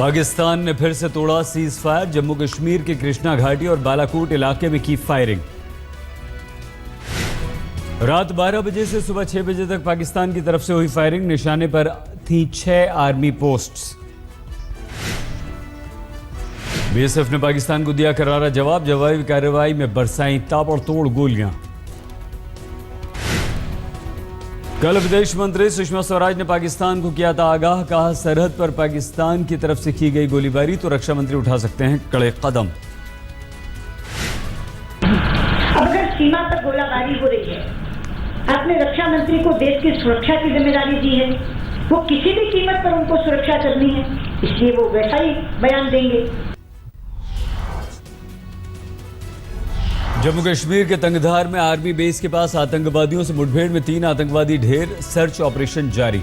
पाकिस्तान ने फिर से तोड़ा सीज फायर। जम्मू कश्मीर के कृष्णा घाटी और बालाकोट इलाके में की फायरिंग। रात 12 बजे से सुबह 6 बजे तक पाकिस्तान की तरफ से हुई फायरिंग। निशाने पर थी 6 आर्मी पोस्ट्स। बीएसएफ ने पाकिस्तान को दिया करारा जवाब। जवाबी कार्रवाई में बरसाई ताबड़तोड़ गोलियां। कल विदेश मंत्री सुषमा स्वराज ने पाकिस्तान को किया था आगाह। कहा सरहद पर पाकिस्तान की तरफ से की गई गोलीबारी तो रक्षा मंत्री उठा सकते हैं कड़े कदम। अब अगर सीमा पर गोलाबारी हो रही है, आपने रक्षा मंत्री को देश की सुरक्षा की जिम्मेदारी दी है, वो किसी भी कीमत पर उनको सुरक्षा करनी है, इसलिए वो वैसा ही बयान देंगे। जम्मू कश्मीर के तंगधार में आर्मी बेस के पास आतंकवादियों से मुठभेड़ में 3 आतंकवादी ढेर। सर्च ऑपरेशन जारी।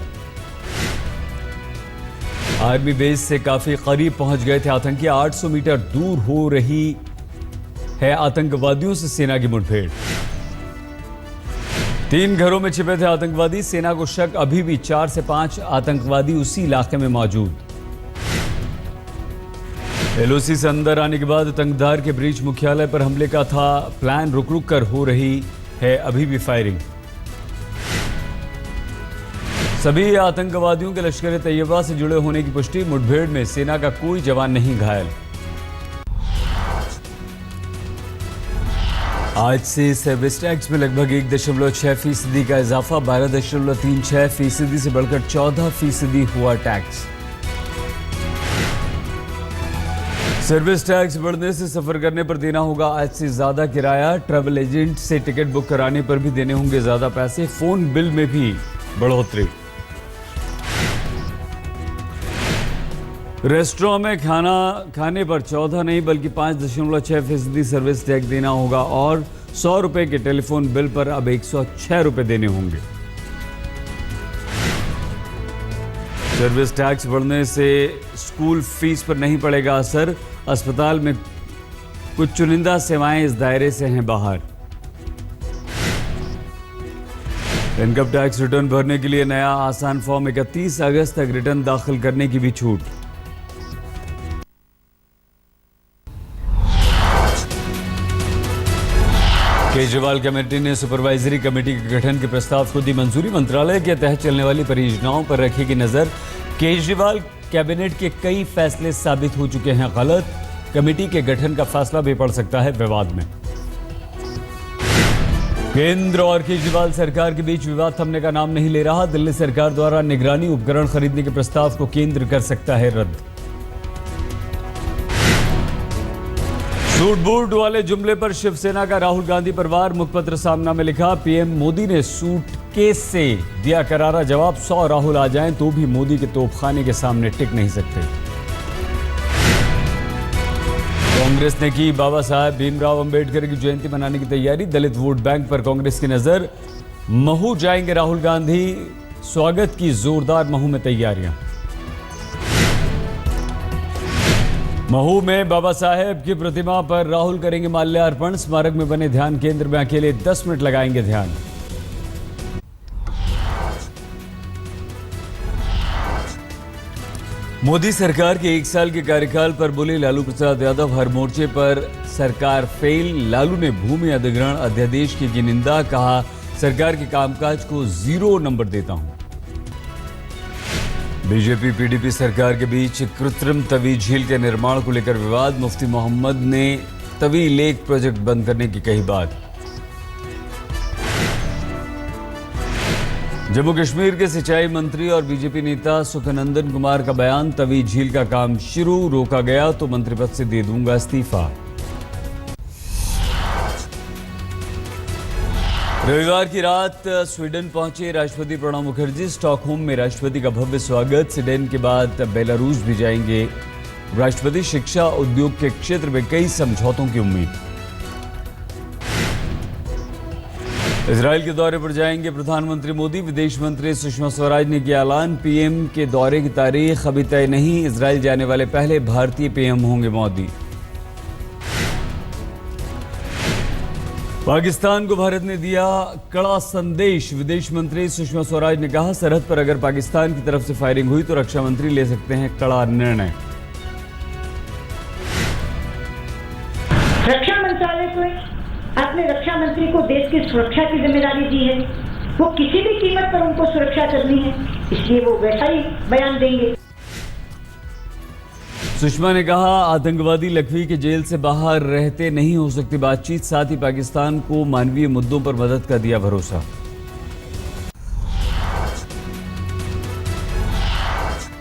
आर्मी बेस से काफी करीब पहुंच गए थे आतंकी। 800 मीटर दूर हो रही है आतंकवादियों से सेना की मुठभेड़। 3 घरों में छिपे थे आतंकवादी। सेना को शक अभी भी 4 से 5 आतंकवादी उसी इलाके में मौजूद। एलओसी से अंदर आने के बाद तंगधार के ब्रीच मुख्यालय पर हमले का था प्लान। रुक रुक कर हो रही है अभी भी फायरिंग। सभी आतंकवादियों के लश्कर तैयबा से जुड़े होने की पुष्टि। मुठभेड़ में सेना का कोई जवान नहीं घायल। आज से सर्विस टैक्स में लगभग 1.6% का इजाफा। 12.36% से बढ़कर 14% हुआ टैक्स। सर्विस टैक्स बढ़ने से सफर करने पर देना होगा आज से ज्यादा किराया। ट्रैवल एजेंट से टिकट बुक कराने पर भी देने होंगे ज्यादा पैसे। फोन बिल में भी बढ़ोतरी। रेस्टोरेंट में खाना खाने पर 14 नहीं बल्कि 5.6% सर्विस टैक्स देना होगा और 100 रुपए के टेलीफोन बिल पर अब 106 रुपए देने होंगे। सर्विस टैक्स बढ़ने से स्कूल फीस पर नहीं पड़ेगा असर। अस्पताल में कुछ चुनिंदा सेवाएं इस दायरे से हैं बाहर। इनकम टैक्स रिटर्न भरने के लिए नया आसान फॉर्म। 31 अगस्त तक रिटर्न दाखिल करने की भी छूट। केजरीवाल कमेटी ने सुपरवाइजरी कमेटी के गठन के प्रस्ताव को दी मंजूरी। मंत्रालय के तहत चलने वाली परियोजनाओं पर रखेगी नजर। केजरीवाल कैबिनेट के कई फैसले साबित हो चुके हैं गलत। कमेटी के गठन का फैसला भी पड़ सकता है विवाद में। केंद्र और केजरीवाल सरकार के बीच विवाद थमने का नाम नहीं ले रहा। दिल्ली सरकार द्वारा निगरानी उपकरण खरीदने के प्रस्ताव को केंद्र कर सकता है रद्द। सूट बूट वाले जुमले पर शिवसेना का राहुल गांधी पर वार। मुखपत्र सामना में लिखा पीएम मोदी ने सूटकेस से दिया करारा जवाब। 100 राहुल आ जाएं तो भी मोदी के तोपखाने के सामने टिक नहीं सकते। कांग्रेस ने की बाबा साहब भीमराव अंबेडकर की जयंती मनाने की तैयारी। दलित वोट बैंक पर कांग्रेस की नजर। महू जाएंगे राहुल गांधी। स्वागत की जोरदार महू में तैयारियां। महू में बाबा साहेब की प्रतिमा पर राहुल करेंगे माल्यार्पण। स्मारक में बने ध्यान केंद्र में अकेले 10 मिनट लगाएंगे ध्यान। मोदी सरकार के 1 साल के कार्यकाल पर बोले लालू प्रसाद यादव। हर मोर्चे पर सरकार फेल। लालू ने भूमि अधिग्रहण अध्यादेश की निंदा। कहा सरकार के कामकाज को 0 नंबर देता हूं। बीजेपी पीडीपी सरकार के बीच कृत्रिम तवी झील के निर्माण को लेकर विवाद। मुफ्ती मोहम्मद ने तवी लेक प्रोजेक्ट बंद करने की कही बात। जम्मू कश्मीर के सिंचाई मंत्री और बीजेपी नेता सुखनंदन कुमार का बयान। तवी झील का काम शुरू रोका गया तो मंत्री पद से दे दूंगा इस्तीफा। रविवार की रात स्वीडन पहुंचे राष्ट्रपति प्रणब मुखर्जी। स्टॉकहोम में राष्ट्रपति का भव्य स्वागत। स्वीडन के बाद बेलारूस भी जाएंगे राष्ट्रपति। शिक्षा उद्योग के क्षेत्र में कई समझौतों की उम्मीद। इजराइल के दौरे पर जाएंगे प्रधानमंत्री मोदी। विदेश मंत्री सुषमा स्वराज ने किया ऐलान। पीएम के दौरे की तारीख अभी तय नहीं। इजराइल जाने वाले पहले भारतीय पीएम होंगे मोदी। पाकिस्तान को भारत ने दिया कड़ा संदेश। विदेश मंत्री सुषमा स्वराज ने कहा सरहद पर अगर पाकिस्तान की तरफ से फायरिंग हुई तो रक्षा मंत्री ले सकते हैं कड़ा निर्णय। सोए। आपने रक्षा मंत्री को देश की सुरक्षा की जिम्मेदारी दी है, वो किसी भी कीमत पर उनको सुरक्षा करनी है, इसलिए वो वैसा ही बयान देंगे। सुषमा ने कहा, आतंकवादी लखवी के जेल से बाहर रहते नहीं हो सकती बातचीत, साथ ही पाकिस्तान को मानवीय मुद्दों पर मदद का दिया भरोसा।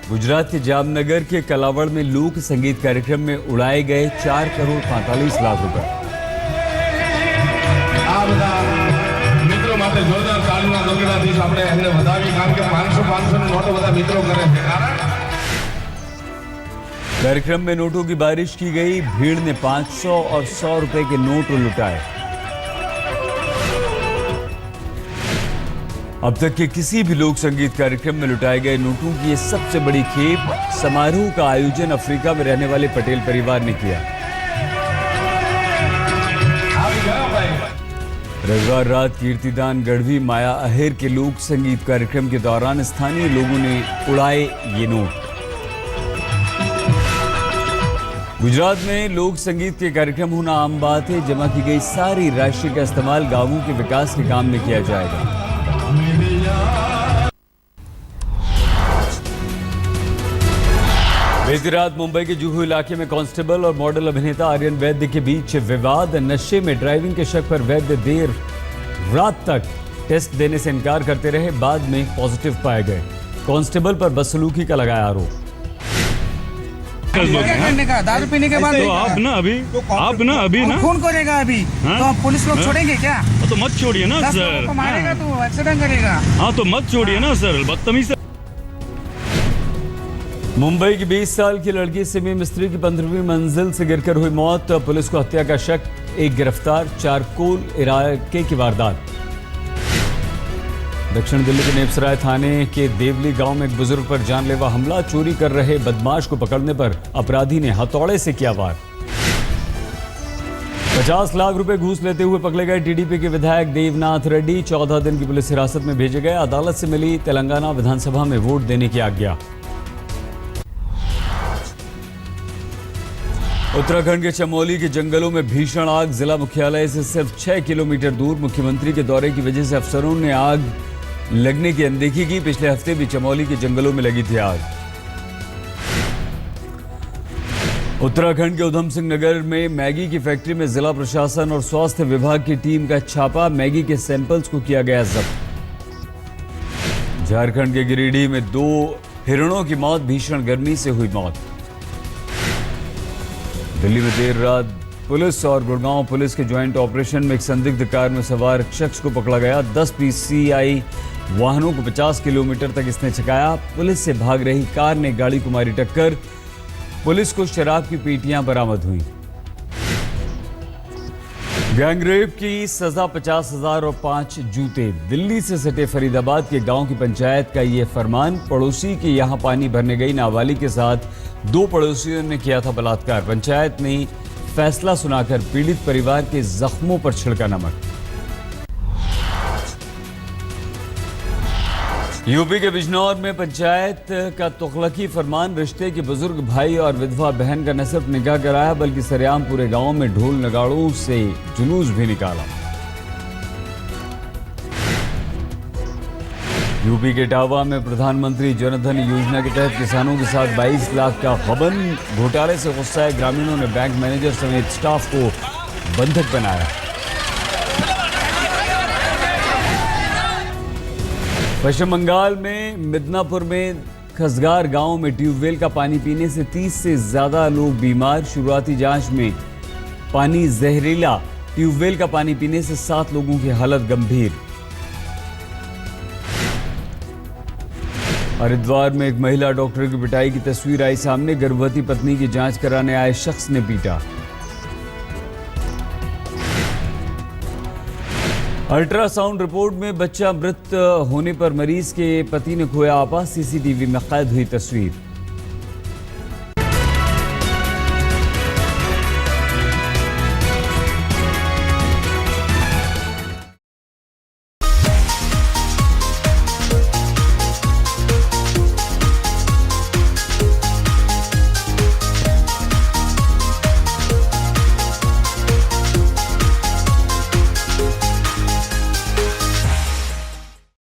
गुजरात के जामनगर के कलावड़ में लोक संगीत कार्यक्रम में उड़ाए गए 4 करोड़ 45 लाख रुपए। मित्रों माटे जोरदार तालीना गगડાથી આપણે એમને વધાવી કામ કે 500 ની નોટો બધા મિત્રો કરે છે। कार्यक्रम में नोटों की बारिश की गई, भीड़ ने 500 और 100 रुपए के नोट लुटाए। अब तक के किसी भी लोक संगीत कार्यक्रम में लुटाए गए नोटों की ये सबसे बड़ी खेप। समारोह का आयोजन अफ्रीका में रहने वाले पटेल परिवार ने किया। रविवार रात कीर्तिदान गढ़वी माया अहेर के लोक संगीत कार्यक्रम के दौरान स्थानीय लोगों ने उड़ाए ये नोट। गुजरात में लोक संगीत के कार्यक्रम होना आम बात है। जमा की गई सारी राशि का इस्तेमाल गांवों के विकास के काम में किया जाएगा। बीती रात मुंबई के जुहू इलाके में कांस्टेबल और मॉडल अभिनेता आर्यन वैद्य के बीच विवाद। नशे में ड्राइविंग के शक पर वैद्य देर रात तक टेस्ट देने से इनकार करते रहे, बाद में पॉजिटिव पाए गए। कांस्टेबल पर बदसलूकी का लगाया आरोप। क्या करने का, दारू पीने के बाद तो आप ना अभी ना खून करेगा अभी हाँ? तो आप पुलिस लोग छोड़ेंगे क्या? तो मत छोड़िए ना 10 लोगों सर। को मारेगा तो एक्सीडेंट करेगा। हाँ तो मत छोड़िए ना सर, बदतमीज। मुंबई की 20 साल की लड़की सिमी मिस्त्री की 15वीं मंजिल से गिरकर हुई मौत। पुलिस को हत्या का शक, एक गिरफ्तार। चारकोल इलाके की वारदात। दक्षिण दिल्ली के नेपसराय थाने के देवली गांव में एक बुजुर्ग पर जानलेवा हमला। चोरी कर रहे बदमाश को पकड़ने पर अपराधी ने हथौड़े से किया वार। 50 लाख रुपए घूस लेते हुए पकड़े गए टीडीपी के विधायक देवनाथ रेड्डी 14 दिन की पुलिस हिरासत में भेजे गए। अदालत से मिली तेलंगाना विधानसभा में वोट देने की आज्ञा। उत्तराखंड के चमोली के जंगलों में भीषण आग। जिला मुख्यालय से सिर्फ 6 किलोमीटर दूर। मुख्यमंत्री के दौरे की वजह से अफसरों ने आग लगने की अनदेखी की। पिछले हफ्ते भी चमोली के जंगलों में लगी थी आग। उत्तराखंड के उधम सिंह नगर में मैगी की फैक्ट्री में जिला प्रशासन और स्वास्थ्य विभाग की टीम का छापा। मैगी के सैंपल्स को किया गया जब्त। झारखंड के गिरिडीह में 2 हिरणों की मौत, भीषण गर्मी से हुई मौत। दिल्ली में देर रात पुलिस और गुड़गांव पुलिस के ज्वाइंट ऑपरेशन में एक संदिग्ध कार में सवार शख्स को पकड़ा गया। 10 PCI वाहनों को 50 किलोमीटर तक इसने छकाया। पुलिस से भाग रही कार ने गाड़ी को मारी टक्कर। पुलिस को शराब की पेटियां बरामद हुई। गैंगरेप की सजा 50,000 और 5 जूते। दिल्ली से सटे फरीदाबाद के गांव की पंचायत का यह फरमान। पड़ोसी के यहां पानी भरने गई नाबालिग के साथ 2 पड़ोसियों ने किया था बलात्कार। पंचायत ने फैसला सुनाकर पीड़ित परिवार के जख्मों पर छिड़का नमक। यूपी के बिजनौर में पंचायत का तुगलकी फरमान। रिश्ते के बुजुर्ग भाई और विधवा बहन का न सिर्फ निकाह कराया बल्कि सरेआम पूरे गांव में ढोल नगाड़ों से जुलूस भी निकाला। यूपी के इटावा में प्रधानमंत्री जनधन योजना के तहत किसानों के साथ 22 लाख का गबन। घोटाले से गुस्साए ग्रामीणों ने बैंक मैनेजर समेत स्टाफ को बंधक बनाया। पश्चिम बंगाल में मिदनापुर में खसगार गांव में ट्यूबवेल का पानी पीने से 30 से ज्यादा लोग बीमार। शुरुआती जांच में पानी जहरीला। ट्यूबवेल का पानी पीने से 7 लोगों की हालत गंभीर। हरिद्वार में एक महिला डॉक्टर की पिटाई की तस्वीर आई सामने। गर्भवती पत्नी की जांच कराने आए शख्स ने पीटा। अल्ट्रासाउंड रिपोर्ट में बच्चा मृत होने पर मरीज के पति ने खोया आपा। सीसीटीवी में कैद हुई तस्वीर।